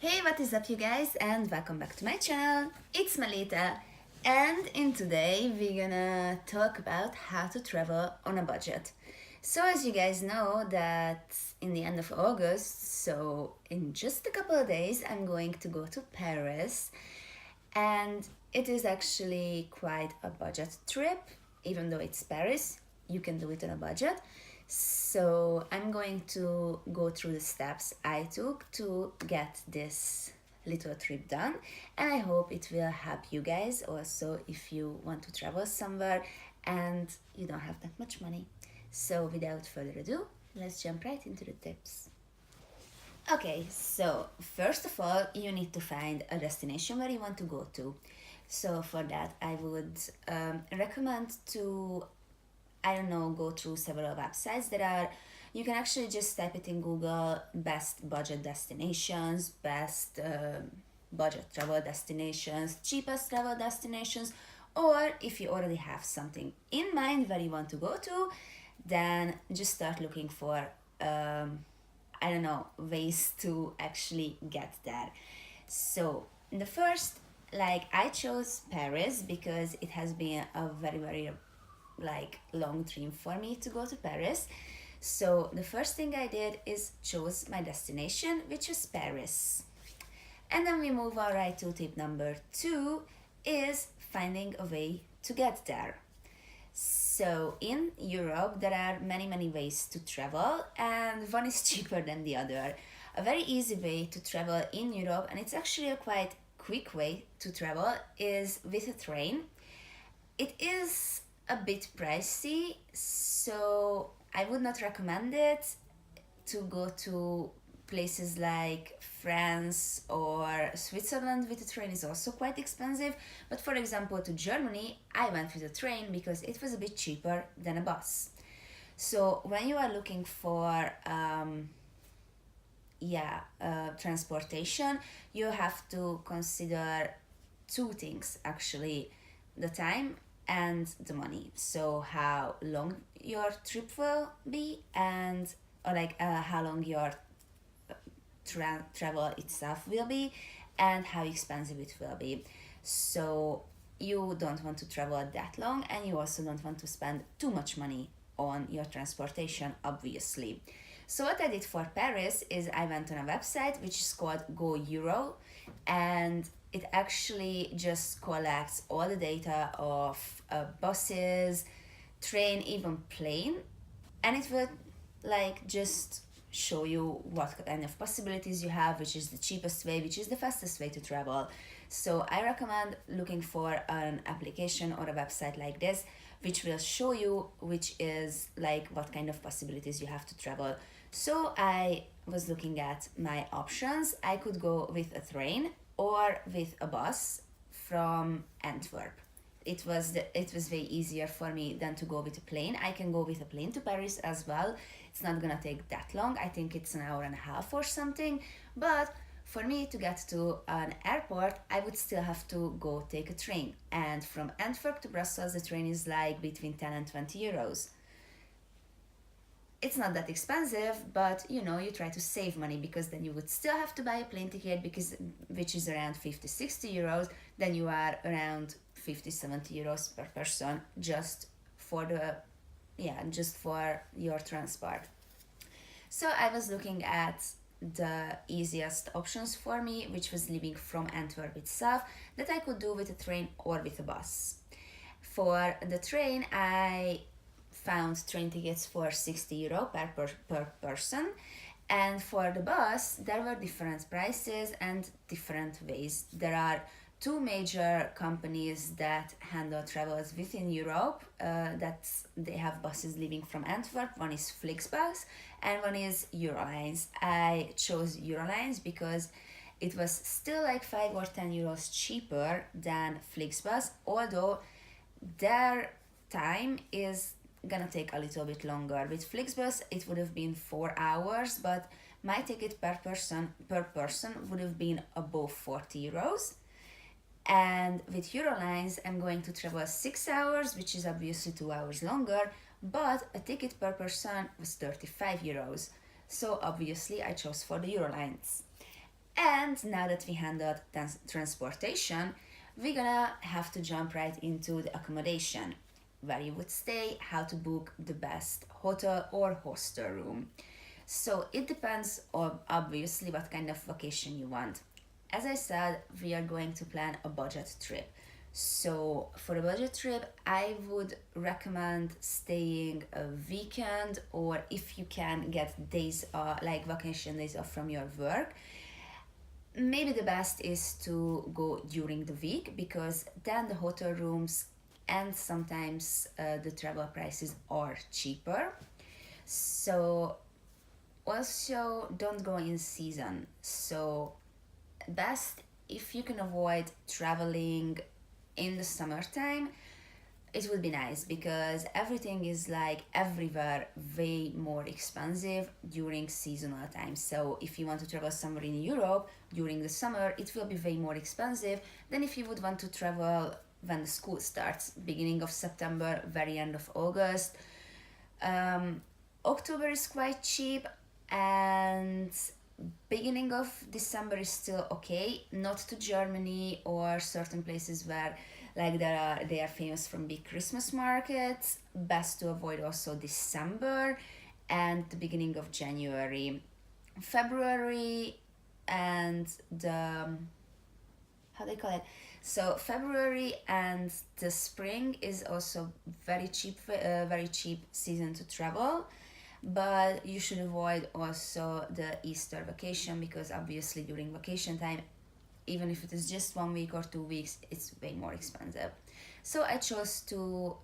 Hey, what is up you guys, and welcome back to my channel. It's Melitta, and in today we're gonna talk about how to travel on a budget. So as you guys know that in the end of August, so in just a couple of days, I'm going to go to Paris, and it is actually quite a budget trip. Even though it's Paris, you can do it on a budget. So I'm going to go through the steps I took to get this little trip done, and I hope it will help you guys also if you want to travel somewhere and you don't have that much money. So without further ado, let's jump right into the tips. Okay, so first of all, you need to find a destination where you want to go to. So for that, I would recommend to, I don't know, go through several websites that are, you can actually just type it in Google, best budget destinations, best budget travel destinations, cheapest travel destinations, or if you already have something in mind where you want to go to, then just start looking for I don't know, ways to actually get there. So the first, like, I chose Paris because it has been a very long dream for me to go to Paris. So the first thing I did is chose my destination, which is Paris. And then we move on right to tip number 2 is finding a way to get there. So in Europe, there are many ways to travel, and one is cheaper than the other. A very easy way to travel in Europe, and it's actually a quite quick way to travel, is with a train. It is a bit pricey, so I would not recommend it to go to places like France or Switzerland with a train is also quite expensive. But for example, to Germany, I went with a train because it was a bit cheaper than a bus. So when you are looking for transportation, you have to consider two things actually: the time and the money. So how long your trip will be, and or how long your travel itself will be, and how expensive it will be. So you don't want to travel that long, and you also don't want to spend too much money on your transportation, obviously. So what I did for Paris is I went on a website which is called Go Euro, and it actually just collects all the data of buses, train, even plane, and it will just show you what kind of possibilities you have, which is the cheapest way, which is the fastest way to travel. So I recommend looking for an application or a website like this, which will show you which is what kind of possibilities you have to travel. So I was looking at my options. I could go with a train or with a bus from Antwerp. It was way easier for me than to go with a plane. I can go with a plane to Paris as well. It's not gonna take that long. I think it's an hour and a half or something. But for me to get to an airport, I would still have to go take a train. And from Antwerp to Brussels, the train is between 10 and 20 euros. It's not that expensive, but you try to save money, because then you would still have to buy a plane ticket, which is around 50-60 euros. Then you are around 50-70 euros per person just for your transport. So I was looking at the easiest options for me, which was leaving from Antwerp itself, that I could do with a train or with a bus. For the train, I found train tickets for 60 euro per person, and for the bus there were different prices and different ways. There are two major companies that handle travels within Europe, they have buses leaving from Antwerp. One is Flixbus and one is Eurolines. I chose Eurolines because it was still 5 or 10 euros cheaper than Flixbus, although their time is gonna take a little bit longer. With Flixbus it would have been 4 hours, but my ticket per person would have been above 40 euros. And with Eurolines, I'm going to travel 6 hours, which is obviously 2 hours longer, but a ticket per person was 35 euros. So obviously I chose for the Eurolines. And now that we handled transportation, we're gonna have to jump right into the accommodation, where you would stay, how to book the best hotel or hostel room. So it depends on obviously what kind of vacation you want. As I said, we are going to plan a budget trip. So for a budget trip, I would recommend staying a weekend, or if you can get days like vacation days off from your work. Maybe the best is to go during the week, because then the hotel rooms and sometimes the travel prices are cheaper. So also don't go in season. So best if you can avoid traveling in the summertime, it would be nice, because everything is like everywhere way more expensive during seasonal time. So if you want to travel somewhere in Europe during the summer, it will be way more expensive than if you would want to travel when the school starts, beginning of September, very end of August. October is quite cheap, and beginning of December is still okay. Not to Germany or certain places where like they are famous from big Christmas markets. Best to avoid also December and the beginning of January. February and the how they call it, so February and the spring is also very cheap season to travel. But you should avoid also the Easter vacation, because obviously during vacation time, even if it is just 1 week or 2 weeks, it's way more expensive. So I chose to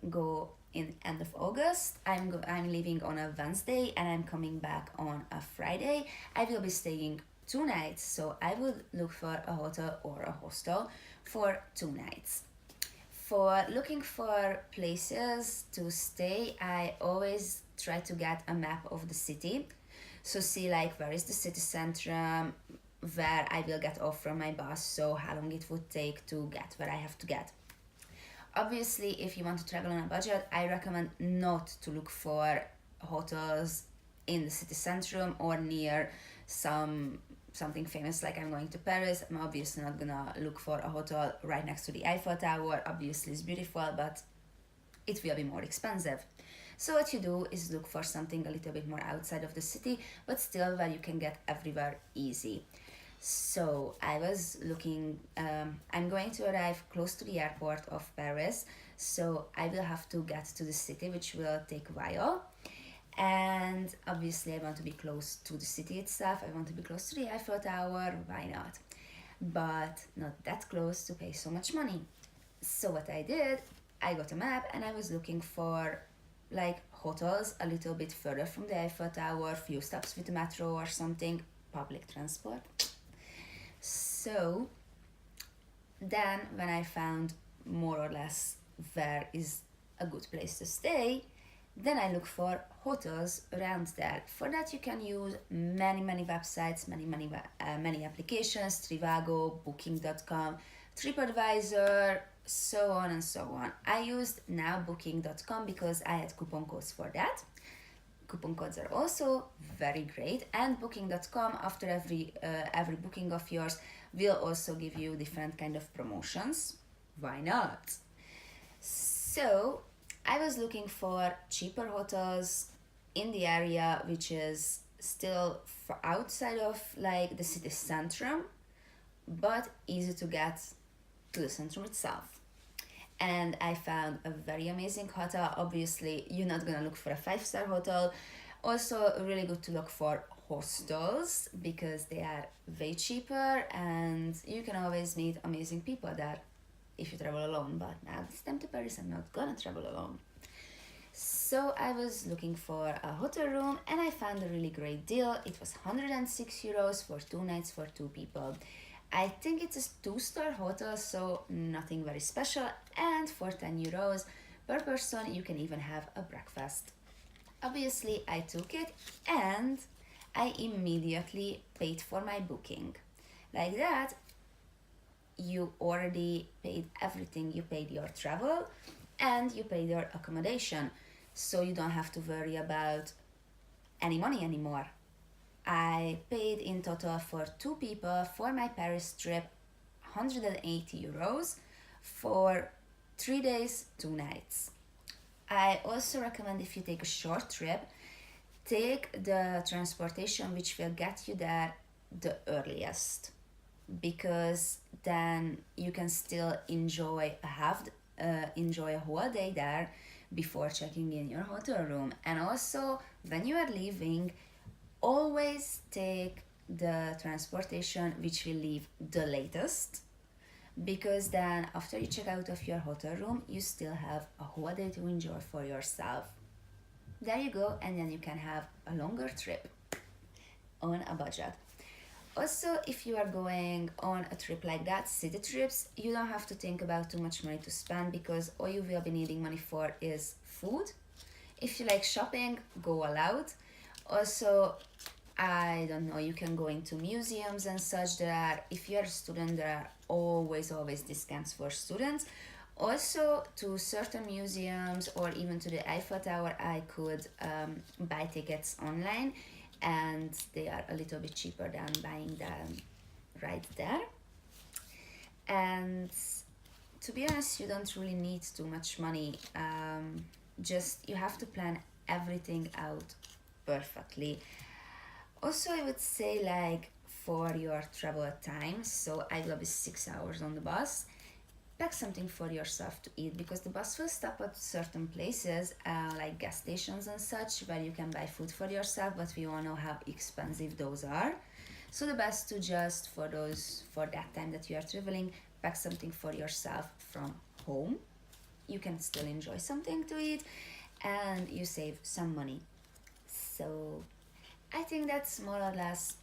go in end of August. I'm leaving on a Wednesday and I'm coming back on a Friday. I will be staying 2 nights, so I would look for a hotel or a hostel for 2 nights. For looking for places to stay, I always try to get a map of the city. So see like where is the city center, where I will get off from my bus, so how long it would take to get where I have to get. Obviously, if you want to travel on a budget, I recommend not to look for hotels in the city center or near something famous. Like I'm going to Paris, I'm obviously not gonna look for a hotel right next to the Eiffel Tower. Obviously it's beautiful, but it will be more expensive. So what you do is look for something a little bit more outside of the city, but still where you can get everywhere easy. So I was looking, I'm going to arrive close to the airport of Paris, so I will have to get to the city, which will take a while. And obviously I want to be close to the city itself, I want to be close to the Eiffel Tower, why not? But not that close to pay so much money. So what I did, I got a map and I was looking for like hotels a little bit further from the Eiffel Tower, few stops with the metro or something, public transport. So then when I found more or less where is a good place to stay, then I look for hotels around there. For that you can use many websites, many applications, Trivago, Booking.com, TripAdvisor, so on and so on. I used now Booking.com because I had coupon codes for that. Coupon codes are also very great, and Booking.com after every booking of yours will also give you different kind of promotions. Why not? So I was looking for cheaper hotels in the area which is still outside of like the city center, but easy to get to the center itself. And I found a very amazing hotel. Obviously, you're not gonna look for a 5-star hotel. Also, really good to look for hostels because they are way cheaper and you can always meet amazing people there if you travel alone. But now this time to Paris, I'm not gonna travel alone. So I was looking for a hotel room and I found a really great deal. It was 106 euros for 2 nights for 2 people. I think it's a 2-star hotel, so nothing very special, and for 10 euros per person you can even have a breakfast. Obviously I took it and I immediately paid for my booking. Like that, you already paid everything. You paid your travel and you paid your accommodation, so you don't have to worry about any money anymore. I paid in total for two people for my Paris trip 180 euros for 3 days, 2 nights. I also recommend if you take a short trip, take the transportation which will get you there the earliest, because then you can still enjoy a whole day there before checking in your hotel room. And also, when you are leaving, always take the transportation which will leave the latest, because then after you check out of your hotel room, you still have a whole day to enjoy for yourself. There you go, and then you can have a longer trip on a budget. Also, if you are going on a trip like that, city trips, you don't have to think about too much money to spend, because all you will be needing money for is food. If you like shopping, go all out. Also, I don't know, you can go into museums and such. If you're a student, there are always discounts for students. Also, to certain museums or even to the Eiffel Tower, I could buy tickets online, and they are a little bit cheaper than buying them right there. And to be honest, you don't really need too much money. Just you have to plan everything out perfectly. Also, I would say, like, for your travel time, so I will be 6 hours on the bus. Pack something for yourself to eat, because the bus will stop at certain places, like gas stations and such, where you can buy food for yourself, but we all know how expensive those are. So the best to just for that time that you are traveling, pack something for yourself from home. You can still enjoy something to eat, and you save some money. So I think that's more or less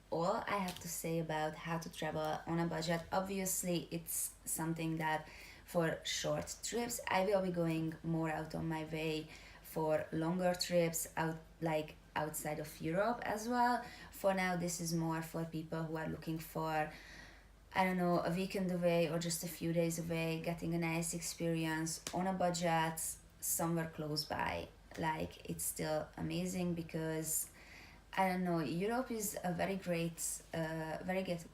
all I have to say about how to travel on a budget. Obviously, it's something that for short trips, I will be going more out on my way for longer trips outside of Europe as well. For now, this is more for people who are looking for, I don't know, a weekend away or just a few days away, getting a nice experience on a budget somewhere close by. Like, it's still amazing, because I don't know, Europe is a very great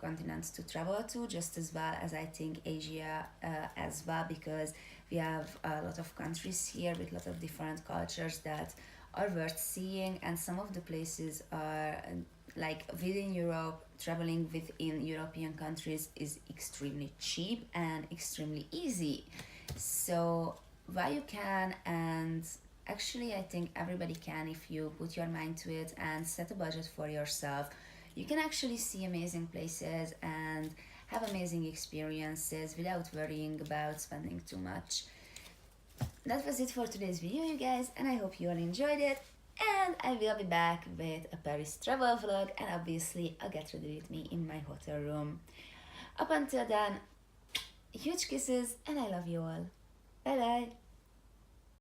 continent to travel to, just as well as I think Asia as well, because we have a lot of countries here with a lot of different cultures that are worth seeing, and some of the places are like within Europe. Traveling within European countries is extremely cheap and extremely easy. So while you can, and actually, I think everybody can, if you put your mind to it and set a budget for yourself. You can actually see amazing places and have amazing experiences without worrying about spending too much. That was it for today's video, you guys, and I hope you all enjoyed it. And I will be back with a Paris travel vlog, and obviously a get ready with me in my hotel room. Up until then, huge kisses, and I love you all. Bye bye.